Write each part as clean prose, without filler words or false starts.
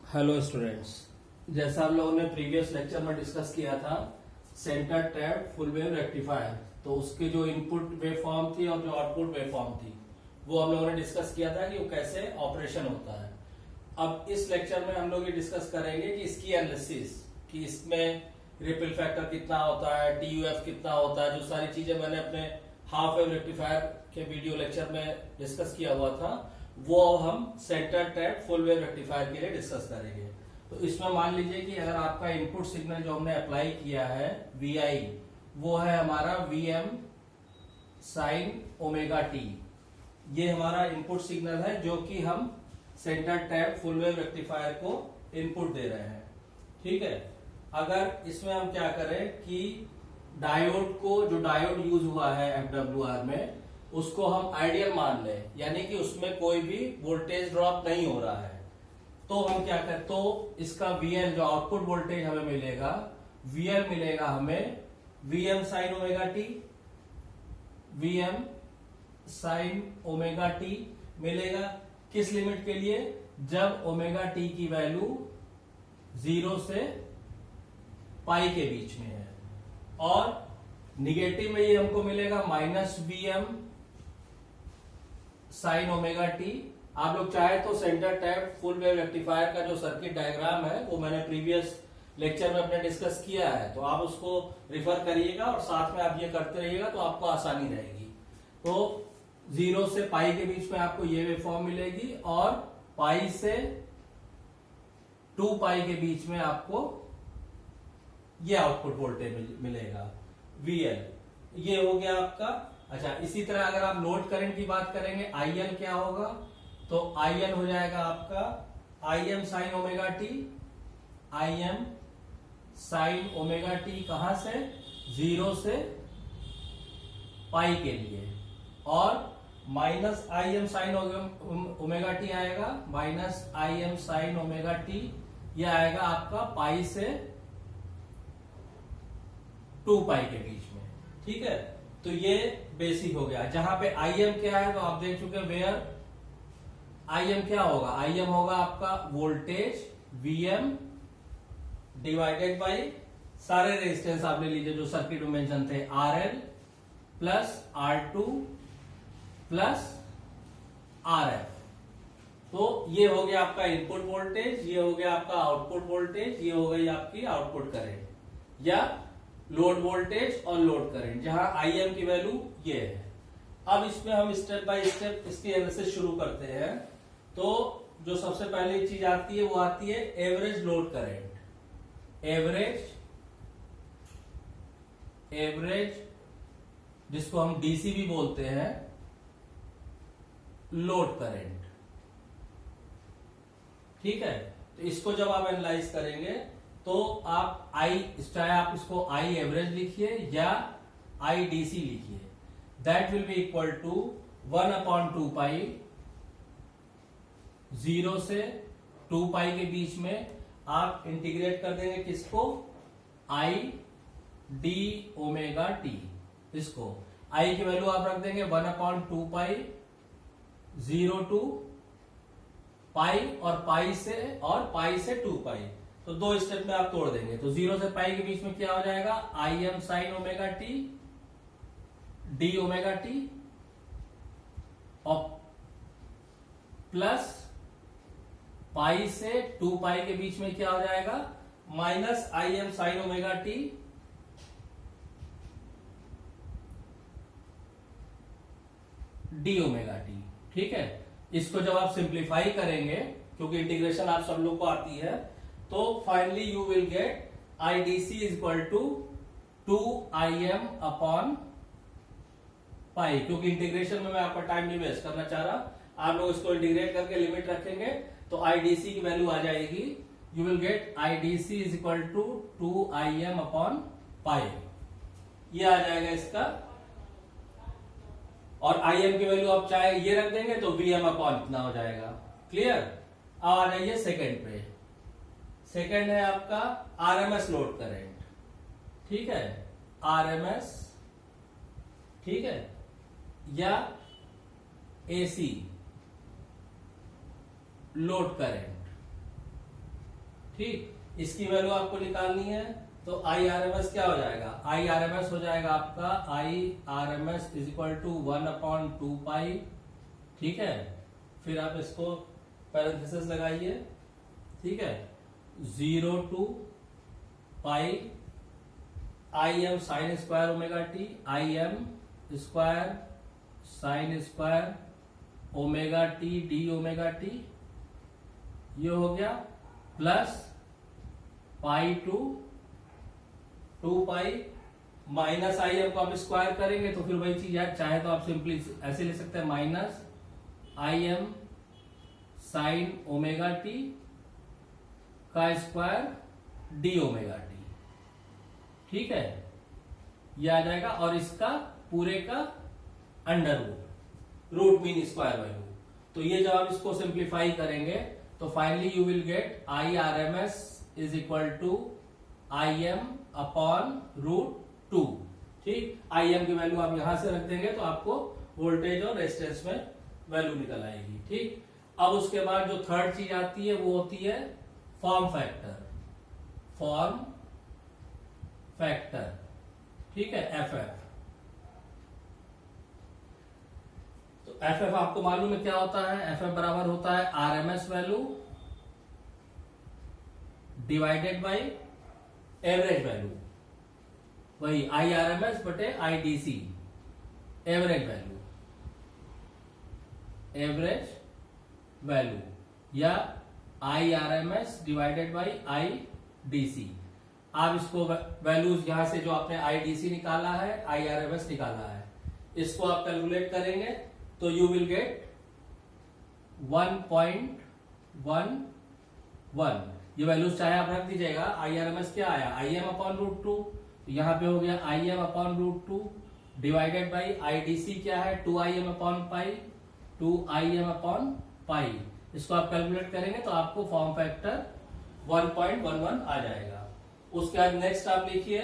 Hello students, जैसा हम लोगों ने प्रीवियस लेक्चर में डिस्कस किया था centre tap full wave rectifier, तो उसके जो इनपुट वेव फॉर्म थी और जो आउटपुट वेव फॉर्म थी वो हम लोगों ने डिस्कस किया था कि वो कैसे ऑपरेशन होता है। अब इस लेक्चर में हम लोग ये डिस्कस करेंगे कि इसकी एनालिसिस, कि इसमें रिपल फैक्टर कितना होता है, टीयूएफ कितना होता है, जो सारी चीजें मैंने अपने हाफ वेव रेक्टिफायर के वीडियो लेक्चर में डिस्कस किया हुआ था वो हम centre tap full wave rectifier के लिए डिस्कस करेंगे। तो इसमें मान लीजिए कि अगर आपका इनपुट सिग्नल जो हमने अप्लाई किया है VI, वो है हमारा VM साइन ओमेगा टी। ये हमारा इनपुट सिग्नल है जो कि हम centre tap full wave rectifier को इनपुट दे रहे हैं। ठीक है, अगर इसमें हम क्या करें कि डायोड को, जो डायोड यूज हुआ है FWR में, उसको हम आइडियल मान लें, यानी कि उसमें कोई भी वोल्टेज ड्रॉप नहीं हो रहा है, तो हम क्या करें, तो इसका VL जो आउटपुट वोल्टेज हमें मिलेगा, VL मिलेगा हमें VM sign omega T, VM sign omega T मिलेगा। किस लिमिट के लिए? जब ओमेगा टी की वैल्यू 0 से पाई के बीच में है। और निगेटिव में ये हमको मिलेगा -VM साइन ओमेगा टी। आप लोग चाहे तो centre tap full wave rectifier का जो सर्किट डायग्राम है वो मैंने प्रीवियस लेक्चर में अपने डिस्कस किया है, तो आप उसको रिफर करिएगा और साथ में आप ये करते रहिएगा तो आपको आसानी रहेगी। तो 0 से पाई के बीच में आपको ये वेव फॉर्म मिलेगी और पाई से 2 पाई के बीच में आपको ये आउटपुट वोल्टेज मिलेगा VL। ये हो गया आपका। अच्छा, इसी तरह अगर आप लोड करंट की बात करेंगे, IL क्या होगा, तो IL हो जाएगा आपका IM sign omega T. IM sign omega T कहां से? 0 से पाई के लिए। और -IM साइन ओमेगा टी आएगा, -IM साइन ओमेगा टी, यह आएगा आपका पाई से 2 पाई के बीच में। ठीक है, तो ये बेसिक हो गया। जहां पे IM क्या है तो आप देख चुके, वेयर IM क्या होगा, IM होगा आपका वोल्टेज VM डिवाइडेड बाय सारे रेजिस्टेंस आप ले लीजिए जो सर्किट में मेंशन थे, RL plus R2 plus RF। तो ये हो गया आपका इनपुट वोल्टेज, ये हो गया आपका आउटपुट वोल्टेज, ये हो गई आपकी आउटपुट करंट या लोड वोल्टेज और लोड करंट, जहां IM की वैल्यू ये है। अब इसमें हम स्टेप बाय स्टेप इसकी एनालिसिस शुरू करते हैं। तो जो सबसे पहली चीज आती है वो आती है एवरेज लोड करंट। एवरेज जिसको हम DC भी बोलते हैं, लोड करंट। ठीक है, तो इसको जब आप एनालाइज करेंगे तो आप चाहे आप इसको I एवरेज लिखिए या IDC लिखिए, that will be equal to 1/2 pi, 0 से 2 पाई के बीच में आप इंटीग्रेट कर देंगे किसको, I d ओमेगा टी। इसको I की वैल्यू आप रख देंगे 1/2 पाई, 0 to पाई और पाई से 2 पाई। तो 2 स्टेप में आप तोड़ देंगे, तो 0 से पाई के बीच में क्या हो जाएगा, IM sign omega T D omega T और प्लस पाई से 2 पाई के बीच में क्या हो जाएगा, -IM sign omega T D omega T. ठीक है, इसको जब आप सिंप्लीफाई करेंगे, क्योंकि इंटीग्रेशन आप सब लोग को आती है, तो finally you will get IDC is equal to 2IM upon pi. क्योंकि इंटीग्रेशन में मैं आपका टाइम नहीं वेस्ट करना चाह रहा, आप लोग इसको इंटीग्रेट करके लिमिट रखेंगे तो IDC की वैल्यू आ जाएगी, you will get IDC is equal to 2IM upon pi. ये आ जाएगा इसका। और IM की वैल्यू आप चाहे ये रख देंगे तो VM अपॉन इतना हो जाएगा। क्लियर? अब आ जाइए सेकेंड पे। सेकेंड है आपका RMS लोड करंट। ठीक है, RMS, ठीक है, या AC लोड करंट। ठीक, इसकी वैल्यू आपको निकालनी है। तो आई आर एम एस क्या हो जाएगा, आई आर एम एस हो जाएगा आपका I R M S is equal to 1/2 pi. ठीक है, फिर आप इसको पैरेंथेसिस लगाइए। ठीक है, 0 to pi I M sine square omega T, I M square sine square omega T D omega T, ये हो गया, plus pi to 2 pi minus I M को आप स्क्वायर करेंगे तो फिर वही चीज है, चाहे तो आप सिंपली ऐसे ले सकते हैं, minus I M sine omega T का स्क्वायर डी ओमेगा टी। ठीक है, ये आ जाएगा, और इसका पूरे का under root mean square value. तो ये जब आप इसको सिंप्लीफाई करेंगे तो finally you will get I R M S is equal to I M upon √2। ठीक, आई एम की वैल्यू आप यहां से रख देंगे तो आपको वोल्टेज और रेजिस्टेंस में वैल्यू निकल आएगी। ठीक, अब उसके बाद जो थर्ड चीज आती है वो होती है फॉर्म फैक्टर। फॉर्म फैक्टर, ठीक है, एफ एफ। तो एफ एफ आपको मालूम है क्या होता है, एफ एफ बराबर होता है R M S value divided by average value, वही आई आर एम एस बटे I D C, average value, average value, या I R M S divided by I D C. आप इसको वैल्यूज यहां से जो आपने आई डी सी निकाला है, आई आर एम एस निकाला है, इसको आप कैलकुलेट करेंगे तो यू विल गेट 1.11। ये वैल्यूज चाहे आप रख दीजिएगा। आई आर एम एस क्या आया, आई एम अपॉन √2, तो यहां पे हो गया I M upon √2 divided by I D C क्या है, 2IM अपॉन पाई, 2IM अपॉन पाई। इसको आप कैलकुलेट करेंगे तो आपको फॉर्म फैक्टर 1.11 आ जाएगा। उसके बाद नेक्स्ट आप लिखिए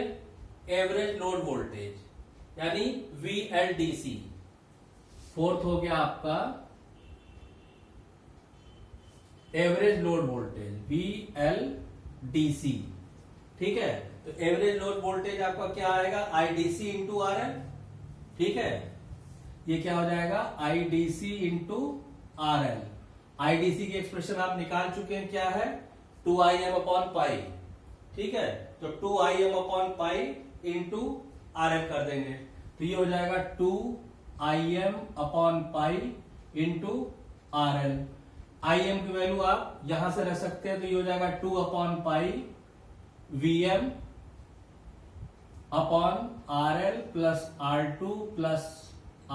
एवरेज लोड वोल्टेज, यानी VLDC। फोर्थ हो गया आपका एवरेज लोड वोल्टेज VLDC। ठीक है, तो एवरेज लोड वोल्टेज आपका क्या आएगा, IDC इंटू RL। ठीक है, ये क्या हो जाएगा, IDC इंटू RL। IDC की एक्सप्रेशन आप निकाल चुके हैं, क्या है, 2IM अपॉन पाई। ठीक है, तो 2IM upon pi into RL कर देंगे तो ये हो जाएगा 2IM upon pi into RL। IM की वैल्यू आप यहां से रख सकते हैं तो ये हो जाएगा 2 upon pi VM upon RL plus R2 plus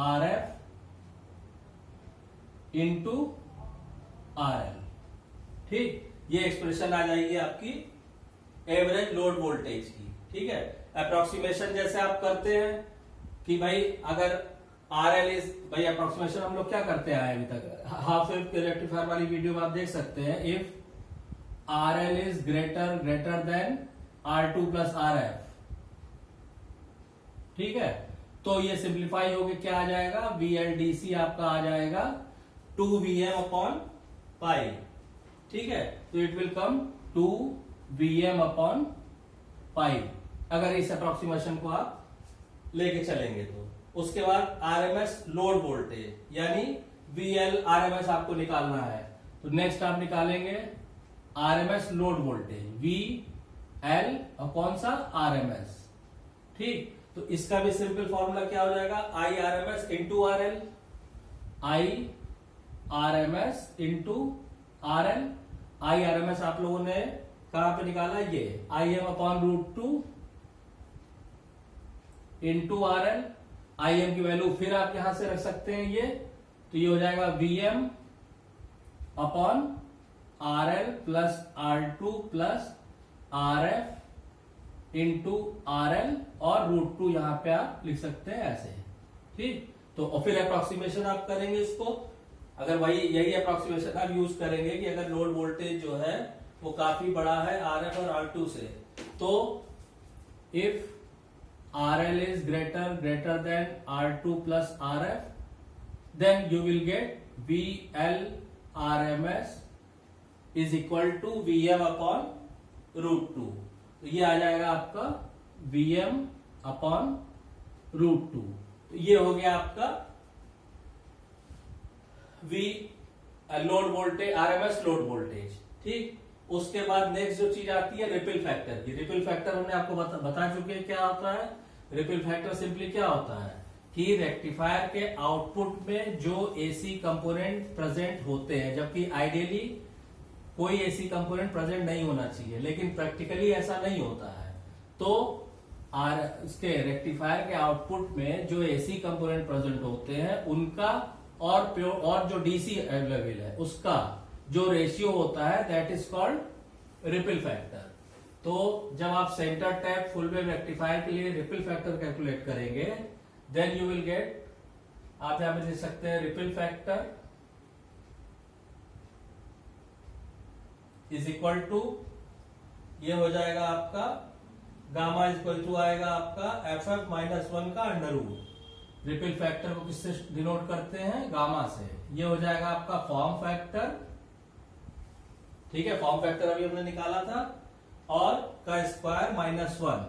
RF into RL। ठीक, ये एक्सप्रेशन आ जाएगी आपकी एवरेज लोड वोल्टेज की। ठीक है, अप्रोक्सीमेशन जैसे आप करते हैं कि भाई अगर RL इज, भाई अप्रोक्सीमेशन हम लोग क्या करते आए अभी तक, हाफ वेव के रेक्टिफायर वाली वीडियो में आप देख सकते हैं, if RL is greater than R2 plus RF। ठीक है, तो ये सिंप्लीफाई होके क्या आ जाएगा, VLDC आपका आ जाएगा 2VM अपॉन पाई। ठीक है, तो it will come 2VM upon pi, अगर इस अप्रोक्सीमेशन को आप लेके चलेंगे तो। उसके बाद RMS लोड वोल्टेज यानी VL RMS आपको निकालना है, तो नेक्स्ट आप निकालेंगे RMS load voltage VL upon सा RMS। ठीक, तो इसका भी सिंपल फॉर्मूला क्या हो जाएगा, IRMS into RL, IRMS into RL। IRMS आप लोगों ने कहां पे निकाला, ये IM upon √2 into RL। IM की वैल्यू फिर आप यहां से रख सकते हैं ये, तो ये हो जाएगा VM upon RL plus R2 plus RF into RL, और √2 यहां पे आप लिख सकते हैं ऐसे। ठीक, तो और फिर अप्रोक्सीमेशन आप करेंगे इसको, अगर वही यही अप्रोक्सीमेशन आप यूज करेंगे कि अगर लोड वोल्टेज जो है वो काफी बड़ा है RF और R2 से, तो if RL is greater than R2 plus RF, then you will get VL RMS is equal to VM upon √2, तो ये आ जाएगा आपका Vm अपॉन √2। तो ये हो गया आपका V load voltage, RMS load voltage. ठीक, उसके बाद नेक्स्ट जो चीज आती है रिपल फैक्टर की। रिपल फैक्टर हमने आपको बता चुके हैं क्या होता है। रिपल फैक्टर सिंपली क्या होता है कि रेक्टिफायर के आउटपुट में जो एसी कंपोनेंट प्रेजेंट होते हैं, जबकि आइडियली कोई एसी कंपोनेंट प्रेजेंट नहीं होना चाहिए, लेकिन प्रैक्टिकली ऐसा नहीं होता है। तो इसके रेक्टिफायर के आउटपुट में जो एसी कंपोनेंट प्रेजेंट होते हैं उनका और जो डीसी अवेलेबल है उसका जो रेशियो होता है that is called ripple factor. तो जब आप centre tap full wave rectifier के लिए रिपल फैक्टर कैलकुलेट करेंगे देन यू विल गेट, आप यहां पे लिख सकते हैं ripple factor is equal to, ये हो जाएगा आपका गामा इज इक्वल टू आएगा आपका FF -1 का अंडर रूट। रिपल फैक्टर को किससे डिनोट करते हैं, गामा से। ये हो जाएगा आपका फॉर्म फैक्टर, ठीक है, फॉर्म फैक्टर अभी हमने निकाला था, और का स्क्वायर -1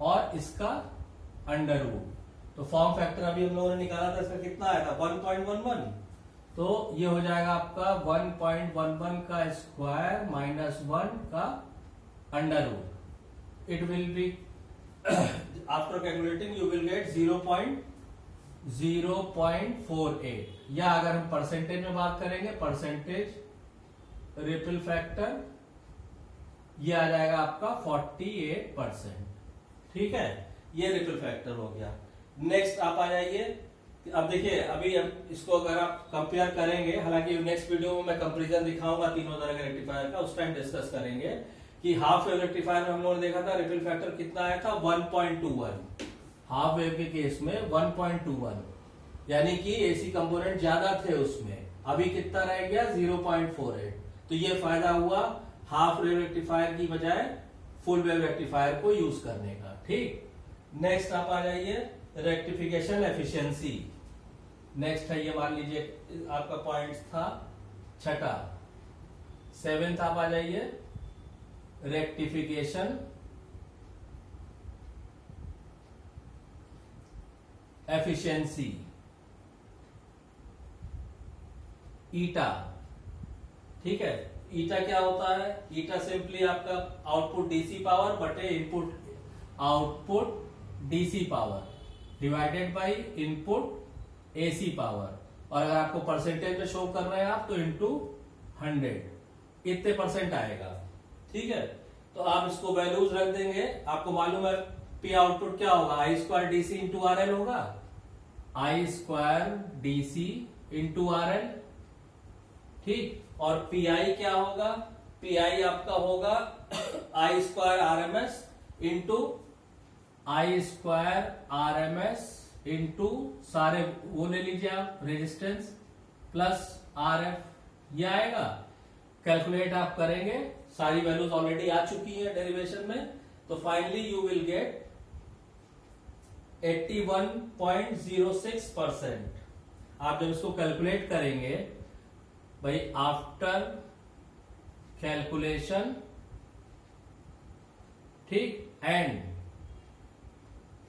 और इसका अंडर रूट। तो फॉर्म फैक्टर अभी हम लोगों ने निकाला था, इसका कितना आया था 1.11, तो ये हो जाएगा आपका 1.11 का स्क्वायर -1 का under root. It will be after calculating you will get 0.48, या अगर हम परसेंटेज में बात करेंगे परसेंटेज रिपल फैक्टर, ये आ जाएगा आपका 48%। ठीक है, ये रिपल फैक्टर हो गया। नेक्स्ट आप आ जाइए, अब देखिए अभी हम इसको अगर आप कंपेयर करेंगे, हालांकि नेक्स्ट वीडियो में मैं कंपैरिजन दिखाऊंगा तीनों तरह के रेक्टिफायर का, उस टाइम डिस्कस करेंगे कि हाफ वेव रेक्टिफायर में हम लोगों ने देखा था रिपल फैक्टर कितना आया था 1.21, हाफ वेव के केस में 1.21, यानी कि एसी कंपोनेंट ज्यादा थे उसमें, अभी कितना रह गया 0.48। तो ये फायदा हुआ हाफ वेव रेक्टिफायर की बजाय फुल वेव रेक्टिफायर को यूज करने का। ठीक, नेक्स्ट आप आ जाइए रेक्टिफिकेशन एफिशिएंसी। नेक्स्ट है ये, मान लीजिए आपका पॉइंट्स था छठा। 7th आप आ जाइए रेक्टिफिकेशन एफिशिएंसी, ईटा। ठीक है, ईटा क्या होता है, ईटा सिंपली आपका आउटपुट डीसी पावर बटे input output DC power divided by input AC power, और अगर आपको परसेंटेज में शो कर रहे हैं आप तो इंटू 100, इतने परसेंट आएगा। ठीक है, तो आप इसको वैल्यूज रख देंगे। आपको मालूम है पी आउटपुट क्या होगा, I² DC इंटू RL होगा, I² DC इंटू RL। ठीक, और PI क्या होगा, PI आपका होगा I² RMS into I² RMS into सारे वो ले लीजिए आप रेजिस्टेंस प्लस RF, ये आएगा। कैलकुलेट आप करेंगे, सारी वैल्यूज ऑलरेडी आ चुकी है डेरिवेशन में, तो फाइनली यू विल गेट 81.06%। आप जब इसको कैलकुलेट करेंगे भाई, आफ्टर कैलकुलेशन, ठीक, एंड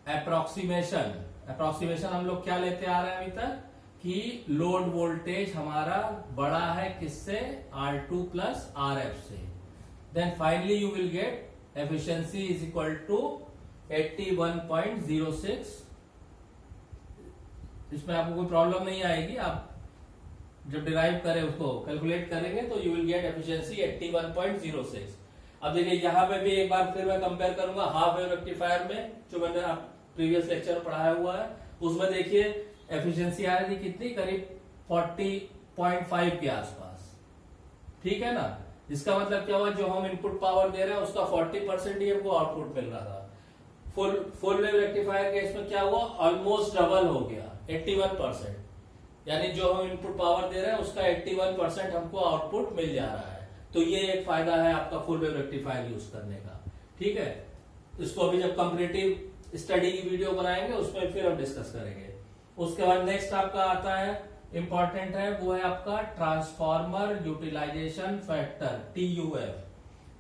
अप्रोक्सीमेशन हम लोग क्या लेते आ रहे हैं अभी तक कि लोड वोल्टेज हमारा बड़ा है किससे, R2 प्लस RF से। Then finally you will get efficiency is equal to 81.06। इसमें आपको कोई प्रॉब्लम नहीं आएगी, आप जब डिराइव करें उसको कैलकुलेट करेंगे तो यू विल गेट एफिशिएंसी 81.06। अब देखिए यहां पे भी एक बार फिर मैं कंपेयर करूंगा हाफ वेव रेक्टिफायर में, जो मैंने आप प्रीवियस लेक्चर में पढ़ाया हुआ है, उसमें देखिए एफिशिएंसी आ रही थी कितनी, करीब 40.5 के आसपास। ठीक है ना, इसका मतलब क्या हुआ, जो हम इनपुट पावर दे रहे हैं उसका 40% ही हमको आउटपुट मिल रहा था। फुल वेव रेक्टिफायर के इसमें क्या हुआ, ऑलमोस्ट डबल हो गया 81%, यानी जो हम इनपुट पावर दे रहे हैं उसका 81% हमको आउटपुट मिल जा रहा है। तो ये एक फायदा है आपका फुल वेव रेक्टिफायर यूज करने का। ठीक है, इसको अभी जब कंपैरेटिव स्टडी की वीडियो बनाएंगे उसमें फिर हम डिस्कस करेंगे। उसके बाद नेक्स्ट आपका आता है, इंपॉर्टेंट है, वो है आपका transformer utilisation factor TUF।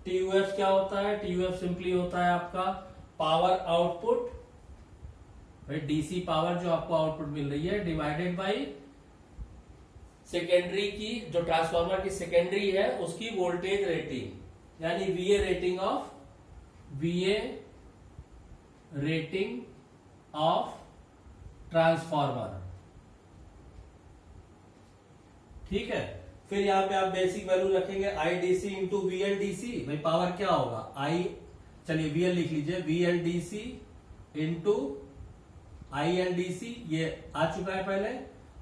TUF क्या होता है? TUF सिंपली होता है आपका पावर आउटपुट, डीसी पावर जो आपको आउटपुट मिल रही है डिवाइडेड बाई सेकेंडरी की, जो ट्रांसफार्मर की सेकेंडरी है उसकी वोल्टेज रेटिंग, यानी VA रेटिंग ऑफ ट्रांसफार्मर। ठीक है, फिर यहां पे आप बेसिक वैल्यू रखेंगे IDC इंटू VLDC। भाई पावर क्या होगा? चलिए VL लिख लीजिए, VLDC इंटू ILDC, ये आ चुका है पहले।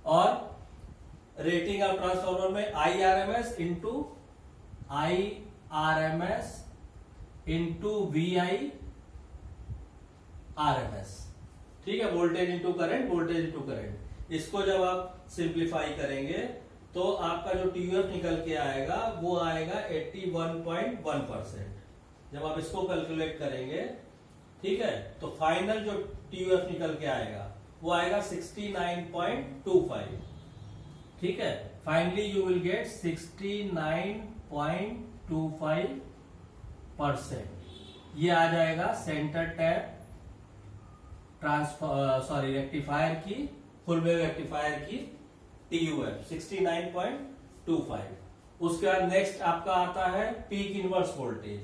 और रेटिंग ऑफ ट्रांसफार्मर में IRMS इंटू VIRMS। ठीक है, वोल्टेज इंटू करंट। इसको जब आप सिंप्लीफाई करेंगे तो आपका जो TUF निकल के आएगा वो आएगा 81.1%। जब आप इसको कैलकुलेट करेंगे, ठीक है, तो फाइनल जो TUF निकल के आएगा वो आएगा 69.25। ठीक है, फाइनली यू विल गेट 69.25%। ये आ जाएगा सेंटर टैप रेक्टिफायर की, फुल वेव रेक्टिफायर की TUF 69.25। उसके बाद नेक्स्ट आपका आता है peak inverse voltage.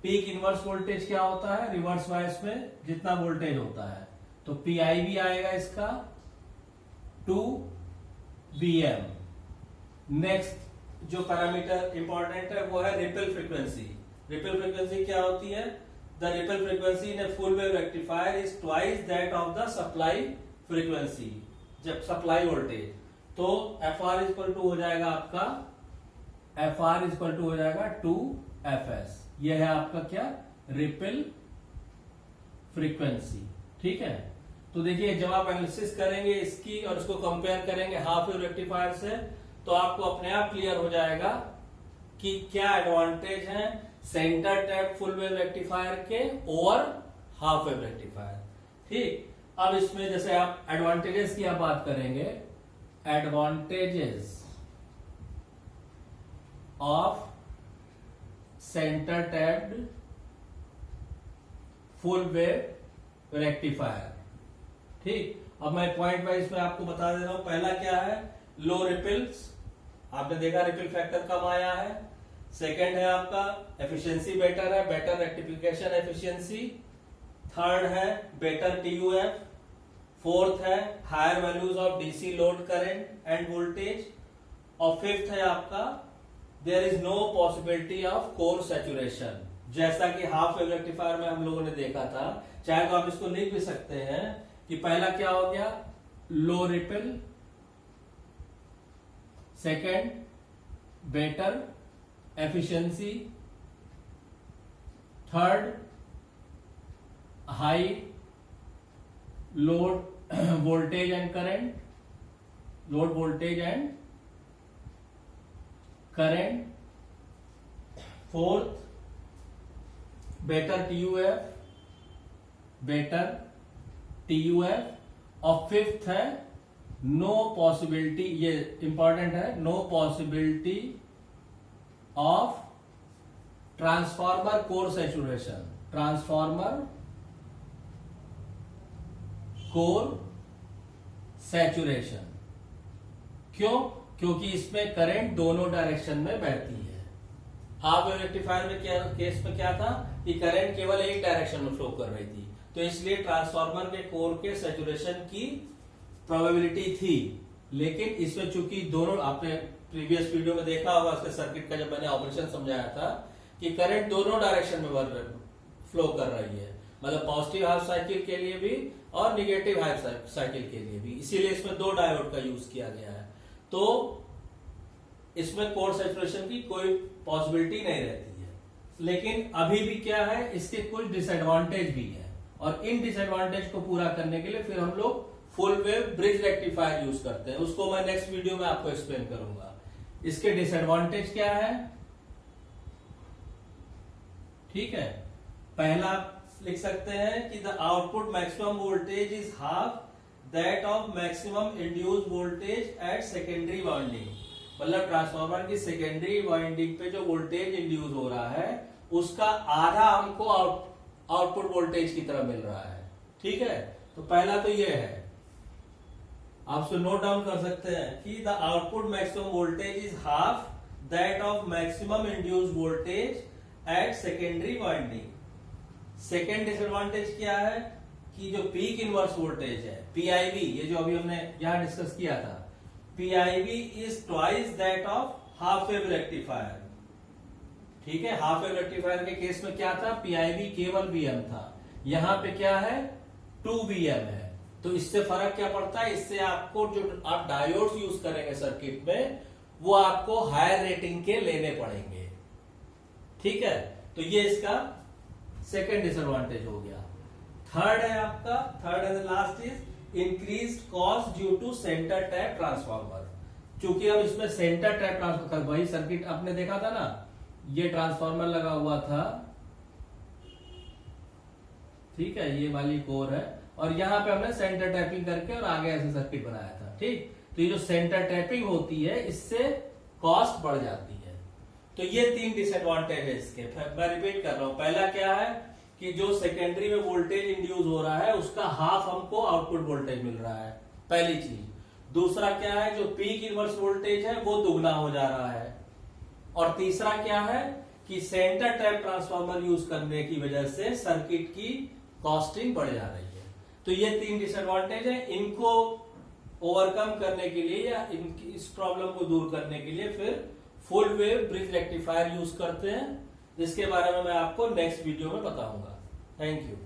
Peak inverse voltage क्या होता है? रिवर्स वाइस में जितना वोल्टेज होता है, तो PIV आएगा इसका 2VM। नेक्स्ट जो पैरामीटर इंपॉर्टेंट है वो है रिपल फ्रीक्वेंसी। रिपल फ्रीक्वेंसी क्या होती है? The ripple frequency in a full wave rectifier is twice that of the supply frequency, जब सप्लाई वोल्टेज। तो FR इक्वल टू हो जाएगा आपका, FR इक्वल टू हो जाएगा 2FS। यह है आपका क्या? Ripple frequency. ठीक है, तो देखिए जब आप एनालिसिस करेंगे इसकी और इसको कंपेयर करेंगे हाफ वेव रेक्टिफायर से, तो आपको अपने आप क्लियर हो जाएगा कि क्या एडवांटेज है centre tap full wave rectifier के ओवर हाफ वेव रेक्टिफायर। ठीक, अब इसमें जैसे आप एडवांटेजेस की आप बात करेंगे, advantages of centre tapped full wave rectifier. ठीक, अब मैं पॉइंट वाइज में आपको बता दे रहा हूं। पहला क्या है? लो रिपल्स, आपने देखा रिपल फैक्टर कम आया है। सेकंड है आपका एफिशिएंसी बेटर है, बेटर रेक्टिफिकेशन एफिशिएंसी। थर्ड है बेटर TUF। फोर्थ है higher values of DC load current and voltage. और फिफ्थ है आपका there is no possibility of core saturation, जैसा कि हाफ वेव रेक्टिफायर में हम लोगों ने देखा था। चाहे तो आप इसको लिख भी सकते हैं कि पहला क्या हो गया? Low ripple, second better efficiency, third high load voltage and current, load voltage and current, fourth better TUF, और फिफ्थ है नो पॉसिबिलिटी, ये इंपॉर्टेंट है, no possibility of transformer core saturation, transformer core saturation. क्यों? क्योंकि इसमें current दोनों direction में बहती है। हाफ वेव रेक्टिफायर में क्या केस में क्या था कि करंट केवल एक डायरेक्शन में फ्लो कर रही थी, तो इसलिए ट्रांसफार्मर के कोर के सैचुरेशन की प्रोबेबिलिटी थी। लेकिन इसमें चूंकि दोनों, आपने प्रीवियस वीडियो में देखा होगा उसके सर्किट का जब मैंने ऑपरेशन समझाया था कि करंट दोनों डायरेक्शन में फ्लो कर रही है, मतलब पॉजिटिव हाफ साइकिल के लिए भी और निगेटिव हाफ साइकिल के लिए भी, इसीलिए इसमें दो डायोड का यूज किया गया है। तो इसमें कोर सैचुरेशन की कोई पॉसिबिलिटी नहीं रहती है। लेकिन अभी भी क्या है, इसके कुछ डिसएडवांटेज भी है, और इन डिसएडवांटेज को पूरा करने के लिए फिर हम लोग full wave bridge rectifier use करते हैं। उसको मैं नेक्स्ट वीडियो में आपको एक्सप्लेन करूंगा। इसके डिसएडवांटेज क्या है? ठीक है, पहला लिख सकते हैं कि the output maximum voltage is half that of maximum induced voltage at secondary winding. मतलब ट्रांसफार्मर की सेकेंडरी वाइंडिंग पे जो वोल्टेज इंड्यूस हो रहा है उसका आधा हमको आउटपुट वोल्टेज की तरह मिल रहा है। ठीक है, तो पहला तो ये है, आप उसको नोट डाउन कर सकते हैं कि the output maximum voltage is half that of maximum induce voltage at secondary winding. Second disadvantage क्या है कि जो पीक इनवर्स वोल्टेज है पीआईवी, ये जो अभी हमने यहां डिस्कस किया था, PIV is twice that of half wave rectifier. ठीक है, हाफ वेव रेक्टिफायर के केस में क्या था, पीआईवी केवल वीएम था, यहां पे क्या है 2 वीएम है। तो इससे फर्क क्या पड़ता है, इससे आपको जो आप डायोड्स यूज करेंगे सर्किट में वो आपको हायर रेटिंग के लेने पड़ेंगे। ठीक है, तो ये इसका सेकेंड डिसएडवांटेज हो गया। थर्ड है आपका, third and last is increased cost due to centre tap transformer. क्योंकि अब इसमें सेंटर टैप ट्रांसफार्मर, वही सर्किट आपने देखा था ना, ये ट्रांसफार्मर लगा हुआ था, ठीक है, ये वाली कोर है, और यहां पे हमने सेंटर टैपिंग करके और आगे ऐसे सर्किट बनाया था। ठीक, तो ये जो सेंटर टैपिंग होती है इससे कॉस्ट बढ़ जाती है। तो ये 3 डिसएडवांटेज है इसके। मैं रिपीट कर रहा हूं, पहला क्या है कि जो सेकेंडरी में वोल्टेज इंड्यूस हो रहा है उसका हाफ हमको आउटपुट वोल्टेज मिल रहा है, पहली चीज। दूसरा क्या है, जो पीक इनवर्स वोल्टेज है वो दुगना हो जा रहा है। और तीसरा क्या है कि सेंटर टैप ट्रांसफार्मर यूज करने की वजह से सर्किट की कॉस्टिंग बढ़ जा रही है। तो ये 3 डिसएडवांटेज है। इनको ओवरकम करने के लिए या इस प्रॉब्लम को दूर करने के लिए फिर full wave bridge rectifier use करते हैं, जिसके बारे में मैं आपको नेक्स्ट वीडियो में बताऊंगा। Thank you.